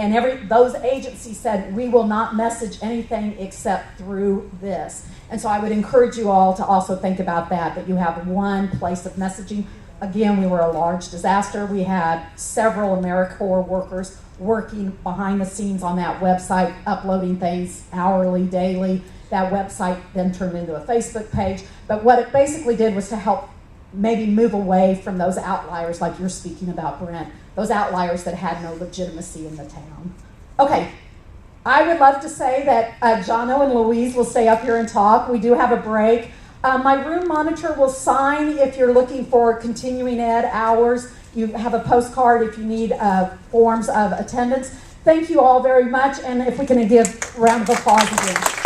S1: those agencies said, we will not message anything except through this. And so I would encourage you all to also think about that you have one place of messaging. Again, we were a large disaster. We had several AmeriCorps workers working behind the scenes on that website, uploading things hourly, daily. That website then turned into a Facebook page. But what it basically did was to help maybe move away from those outliers like you're speaking about, Brent, those outliers that had no legitimacy in the town. Okay, I would love to say that Jono and Louise will stay up here and talk. We do have a break. My room monitor will sign if you're looking for continuing ed hours. You have a postcard if you need forms of attendance. Thank you all very much, and if we can give a round of applause again.